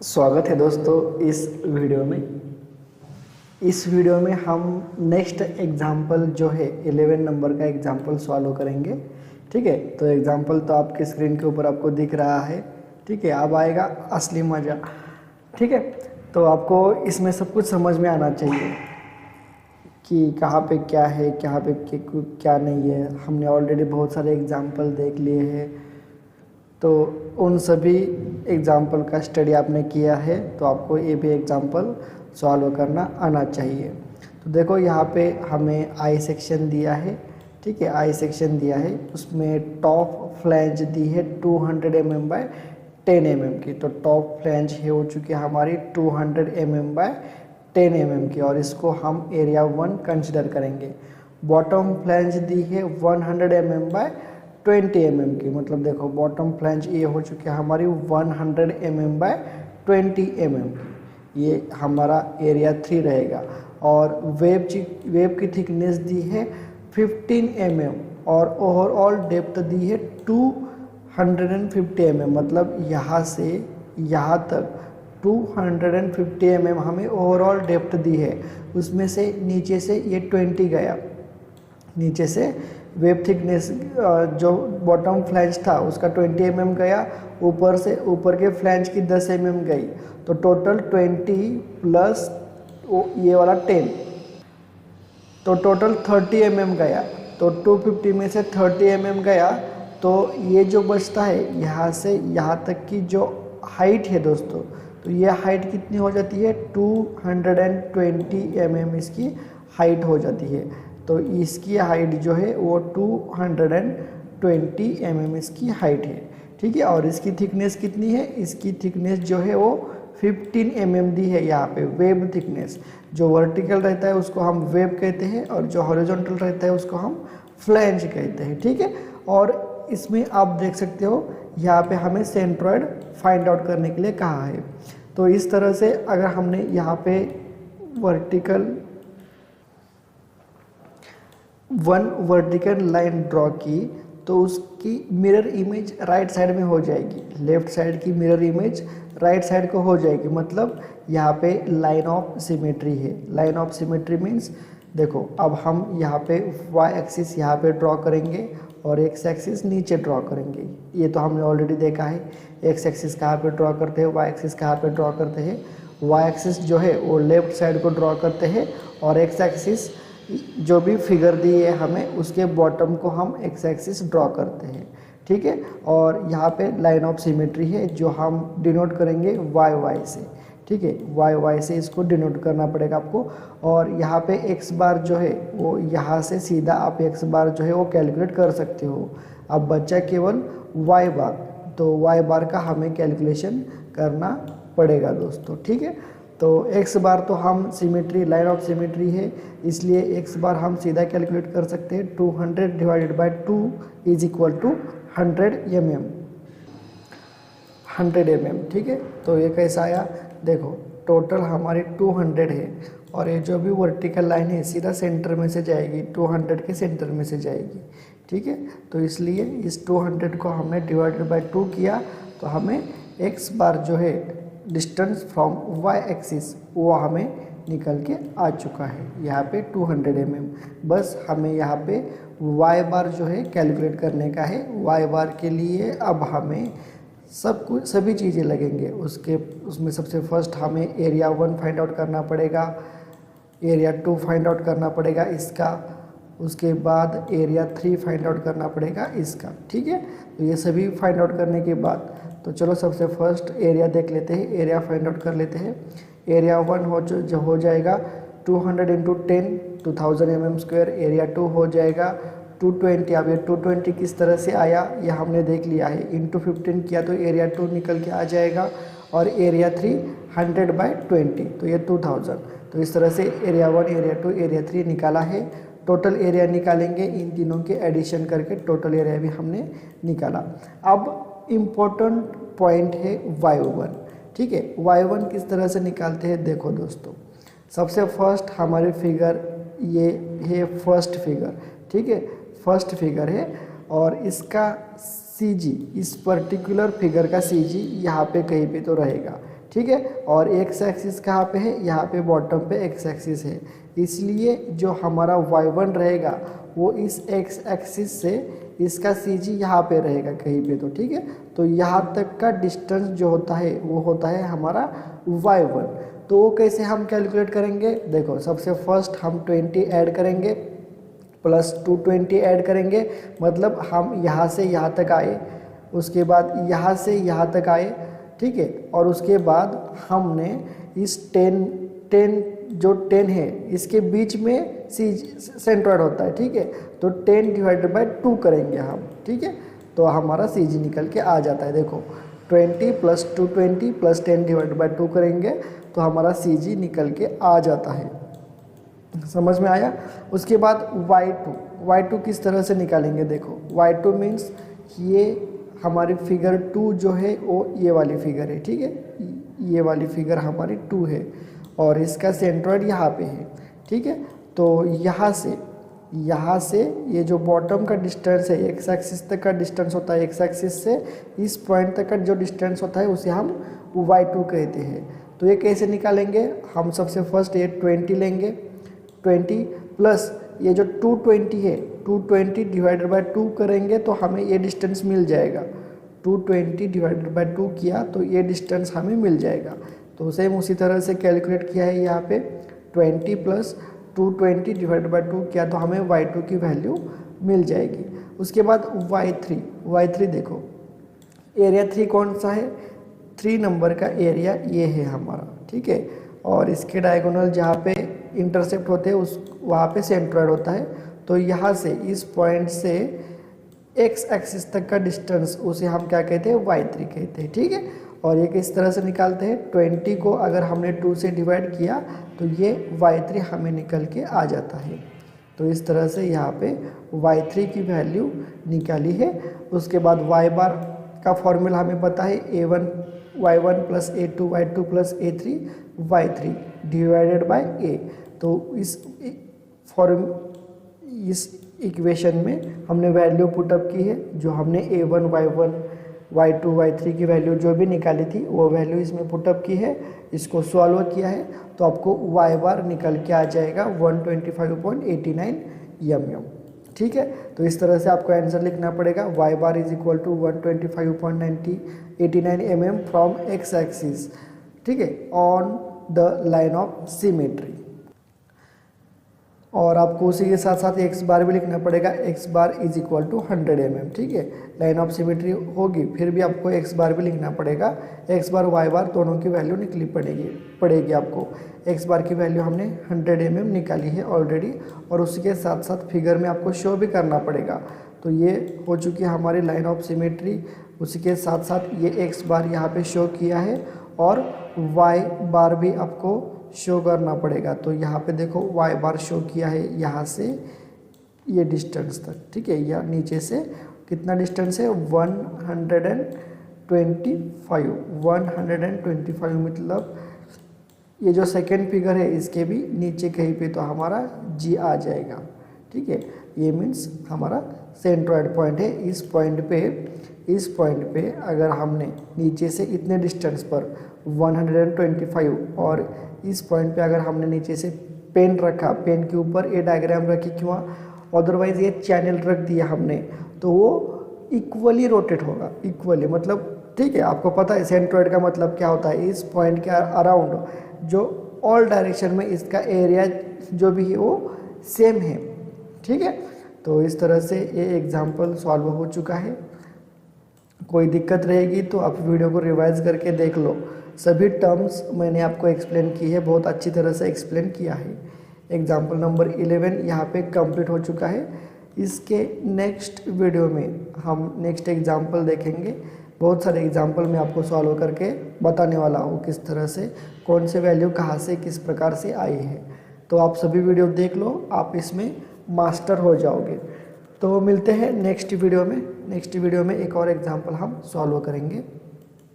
स्वागत है दोस्तों इस वीडियो में। इस वीडियो में हम नेक्स्ट एग्जाम्पल जो है 11 नंबर का एग्जाम्पल सॉल्व करेंगे। ठीक है, तो एग्जाम्पल तो आपके स्क्रीन के ऊपर आपको दिख रहा है। ठीक है, अब आएगा असली मज़ा। ठीक है, तो आपको इसमें सब कुछ समझ में आना चाहिए कि कहाँ पे क्या है, कहाँ पे क्या नहीं है। हमने ऑलरेडी बहुत सारे एग्जाम्पल देख लिए हैं, तो उन सभी एग्जाम्पल का स्टडी आपने किया है तो आपको ये भी एग्जाम्पल सॉल्व करना आना चाहिए। तो देखो यहाँ पे हमें आई सेक्शन दिया है। ठीक है, आई सेक्शन दिया है, उसमें टॉप फ्लैंज दी है 200 mm बाय 10 mm की। तो टॉप फ्लैंज है हो चुकी है हमारी 200 mm बाय 10 mm की, और इसको हम एरिया 1 कंसिडर करेंगे। बॉटम फ्लैंज दी है 100 mm बाय 20 mm की। मतलब देखो बॉटम फ्लैंज ये हो चुकी है हमारी 100 mm बाय 20 mm की। ये हमारा एरिया 3 रहेगा। और वेब की थिकनेस दी है 15 mm और ओवरऑल डेप्थ दी है 250 mm। मतलब यहाँ से यहाँ तक 250 mm हमें ओवरऑल डेप्थ दी है। उसमें से नीचे से ये 20 गया, नीचे से वेब थिकनेस जो बॉटम फ्लैंज था उसका 20 mm गया, ऊपर से ऊपर के फ्लैंज की 10 mm गई। तो टोटल 20 प्लस ये वाला 10, तो टोटल 30 mm गया। तो 250 में से 30 mm गया, तो ये जो बचता है यहाँ से यहाँ तक की जो हाइट है दोस्तों, तो ये हाइट कितनी हो जाती है 220 mm इसकी हाइट हो जाती है। तो इसकी हाइट जो है वो 220 mm इसकी हाइट है। ठीक है, और इसकी थिकनेस कितनी है, इसकी थिकनेस जो है वो 15 mm दी है यहाँ पे। वेब थिकनेस जो वर्टिकल रहता है उसको हम वेब कहते हैं, और जो हॉरिजॉन्टल रहता है उसको हम फ्लैंज कहते हैं। ठीक है, और इसमें आप देख सकते हो यहाँ पे हमें सेंट्रॉइड फाइंड आउट करने के लिए कहा है। तो इस तरह से अगर हमने यहाँ पे वर्टिकल लाइन ड्रॉ की तो उसकी मिरर इमेज राइट साइड में हो जाएगी। लेफ्ट साइड की मिरर इमेज राइट साइड को हो जाएगी। मतलब यहाँ पे लाइन ऑफ सिमेट्री है। लाइन ऑफ सिमेट्री मीन्स देखो अब हम यहाँ पे वाई एक्सिस यहाँ पे ड्रॉ करेंगे और एक्स एक्सिस नीचे ड्रॉ करेंगे। ये तो हमने ऑलरेडी देखा है। एक्स एक्सिस कहाँ पे ड्रॉ करते हैं, वाई एक्सिस कहाँ पे ड्रॉ करते हैं। वाई एक्सिस जो है वो लेफ्ट साइड को ड्रॉ करते हैं, और एक्स एक्सिस जो भी फिगर दी है हमें उसके बॉटम को हम एक्स एक्सिस ड्रॉ करते हैं। ठीक है, और यहाँ पे लाइन ऑफ सिमेट्री है जो हम डिनोट करेंगे वाई वाई से। ठीक है, वाई वाई से इसको डिनोट करना पड़ेगा आपको। और यहाँ पे एक्स बार जो है वो यहाँ से सीधा आप एक्स बार जो है वो कैलकुलेट कर सकते हो। अब बच्चा केवल वाई बार, तो वाई बार का हमें कैलकुलेशन करना पड़ेगा दोस्तों। ठीक है, तो एक्स बार तो हम सिमेट्री लाइन ऑफ सिमेट्री है इसलिए एक्स बार हम सीधा कैलकुलेट कर सकते हैं। 200 divided by 2 is equal to 100 mm। 100 mm। ठीक है, तो ये कैसा आया देखो, टोटल हमारी 200 है, और ये जो भी वर्टिकल लाइन है सीधा सेंटर में से जाएगी, 200 के सेंटर में से जाएगी। ठीक है, तो इसलिए इस 200 को हमने डिवाइडेड बाय 2 किया, तो हमें एक्स बार जो है डिस्टेंस फ्रॉम वाई एक्सिस वो हमें निकल के आ चुका है यहाँ पे 200 mm। बस हमें यहाँ पे वाई बार जो है कैलकुलेट करने का है। वाई बार के लिए अब हमें सभी चीज़ें लगेंगे। उसमें सबसे फर्स्ट हमें एरिया 1 फाइंड आउट करना पड़ेगा, एरिया 2 फाइंड आउट करना पड़ेगा इसका, उसके बाद एरिया 3 फाइंड आउट करना पड़ेगा इसका। ठीक है, तो ये सभी फाइंड आउट करने के बाद तो चलो सबसे फर्स्ट एरिया देख लेते हैं, एरिया फाइंड आउट कर लेते हैं। एरिया 1 हो जाएगा 200 इंटू 10 2000 mm²। एरिया 2 हो जाएगा 220। अब ये 220 किस तरह से आया ये हमने देख लिया है, इंटू 15 किया तो एरिया 2 निकल के आ जाएगा। और एरिया 3 100 बाय 20, तो ये 2000। तो इस तरह से एरिया 1, एरिया 2, एरिया 3 निकाला है। टोटल एरिया निकालेंगे, इन तीनों के एडिशन करके टोटल एरिया भी हमने निकाला। अब इम्पोर्टेंट पॉइंट है y1। ठीक है, y1 किस तरह से निकालते हैं देखो दोस्तों। सबसे फर्स्ट हमारे फिगर ये है फर्स्ट फिगर। ठीक है, फर्स्ट फिगर है, और इसका CG, इस पर्टिकुलर फिगर का CG यहाँ पे कहीं पे तो रहेगा। ठीक है। और एक्स एक्सिस कहाँ पे है, यहाँ पे बॉटम पे एक्स एक्सिस है, इसलिए जो हमारा y1 रहेगा वो इस एक्स एक्सिस से इसका सी जी यहाँ पे रहेगा कहीं पे, तो ठीक है। तो यहाँ तक का डिस्टेंस जो होता है वो होता है हमारा y1। तो वो कैसे हम कैलकुलेट करेंगे, देखो सबसे फर्स्ट हम 20 ऐड करेंगे प्लस 220 ऐड करेंगे, मतलब हम यहाँ से यहाँ तक आए, उसके बाद यहाँ से यहाँ तक आए, ठीक है। और उसके बाद हमने इस 10 जो 10 है इसके बीच में सी सेंट्रोइड होता है, ठीक है। तो 10 डिवाइडेड बाई 2 करेंगे हम, ठीक है। तो हमारा सी जी निकल के आ जाता है, देखो 20 प्लस 220 प्लस 10 डिवाइडेड बाई 2 करेंगे तो हमारा सी जी निकल के आ जाता है। समझ में आया। उसके बाद y2 किस तरह से निकालेंगे, देखो y2 मीन्स ये हमारी फिगर 2 जो है वो ये वाली फिगर है, ठीक है। ये वाली फिगर हमारी 2 है और इसका सेंट्रॉइड यहाँ पे है, ठीक है। तो यहाँ से ये जो बॉटम का डिस्टेंस है एक्स एक्सिस तक का डिस्टेंस होता है, एक्स एक्सिस से इस पॉइंट तक का जो डिस्टेंस होता है उसे हम y2 कहते हैं। तो ये कैसे निकालेंगे, हम सबसे फर्स्ट ये 20 लेंगे, 20 प्लस ये जो 220 है 220 डिवाइडेड बाई 2 करेंगे तो हमें ये डिस्टेंस मिल जाएगा। 220 डिवाइडेड बाई 2 किया तो ये डिस्टेंस हमें मिल जाएगा। तो सेम उसी तरह से कैलकुलेट किया है, यहाँ पे 20 प्लस 220 डिवाइडेड बाई 2 किया तो हमें y2 की वैल्यू मिल जाएगी। उसके बाद y3 देखो एरिया 3 कौन सा है, 3 नंबर का एरिया ये है हमारा, ठीक है। और इसके डायगोनल जहाँ पे इंटरसेप्ट होते हैं उस वहाँ पे सेंट्रॉइड होता है। तो यहाँ से इस पॉइंट से एक्स एक्सिस तक का डिस्टेंस उसे हम क्या कहते हैं, y3 कहते हैं, ठीक है। और ये किस तरह से निकालते हैं, 20 को अगर हमने 2 से डिवाइड किया तो ये y3 हमें निकल के आ जाता है। तो इस तरह से यहाँ पे y3 की वैल्यू निकाली है। उसके बाद y बार का फॉर्मूला हमें पता है, a1 y1 plus a2 y2 plus a3 y3 divided by a। तो इस इक्वेशन में हमने वैल्यू पुटअप की है, जो हमने a1 y1 y2 y3 की वैल्यू जो भी निकाली थी वो वैल्यू इसमें पुटअप की है, इसको सॉल्व किया है तो आपको y बार निकल के आ जाएगा 125.89 mm, ठीक है। तो इस तरह से आपको आंसर लिखना पड़ेगा, y bar is equal to 125.89 mm from X axis, ठीक है, on the line of symmetry. और आपको उसी के साथ साथ एक्स बार भी लिखना पड़ेगा, X bar is equal to 100 mm, ठीक है। लाइन ऑफ सिमेट्री होगी फिर भी आपको एक्स बार भी लिखना पड़ेगा, एक्स बार वाई बार दोनों की वैल्यू निकली पड़ेगी आपको। एक्स बार की वैल्यू हमने 100 mm निकाली है ऑलरेडी, और उसी के साथ साथ फिगर में आपको शो भी करना पड़ेगा। तो ये हो चुकी है हमारी लाइन ऑफ सिमेट्री। उसी के साथ साथ ये एक्स बार यहाँ पे शो किया है और वाई बार भी आपको शो करना पड़ेगा। तो यहाँ पे देखो y बार शो किया है यहाँ से ये डिस्टेंस तक, ठीक है। या नीचे से कितना डिस्टेंस है 125 मतलब ये जो सेकेंड फिगर है इसके भी नीचे कहीं पे तो हमारा g आ जाएगा, ठीक है। ये मीन्स हमारा सेंट्रॉइड पॉइंट है। इस पॉइंट पे अगर हमने नीचे से इतने डिस्टेंस पर 125 और इस पॉइंट पे अगर हमने नीचे से पेन रखा, पेन के ऊपर ये डायग्राम रखी, क्यों अदरवाइज ये चैनल रख दिया हमने तो वो इक्वली रोटेट होगा, इक्वली मतलब, ठीक है। आपको पता है सेंट्रॉइड का मतलब क्या होता है, इस पॉइंट के अराउंड जो ऑल डायरेक्शन में इसका एरिया जो भी है वो सेम है, ठीक है। तो इस तरह से ये एग्जाम्पल सॉल्व हो चुका है। कोई दिक्कत रहेगी तो आप वीडियो को रिवाइज करके देख लो, सभी टर्म्स मैंने आपको एक्सप्लेन की है, बहुत अच्छी तरह से एक्सप्लेन किया है। एग्जाम्पल नंबर 11 यहाँ पे कंप्लीट हो चुका है। इसके नेक्स्ट वीडियो में हम नेक्स्ट एग्जाम्पल देखेंगे। बहुत सारे एग्जाम्पल मैं आपको सॉल्व करके बताने वाला हूँ किस तरह से कौन से वैल्यू कहाँ से किस प्रकार से आई है। तो आप सभी वीडियो देख लो, आप इसमें मास्टर हो जाओगे। तो मिलते हैं नेक्स्ट वीडियो में। नेक्स्ट वीडियो में एक और एग्जाम्पल हम सॉल्व करेंगे।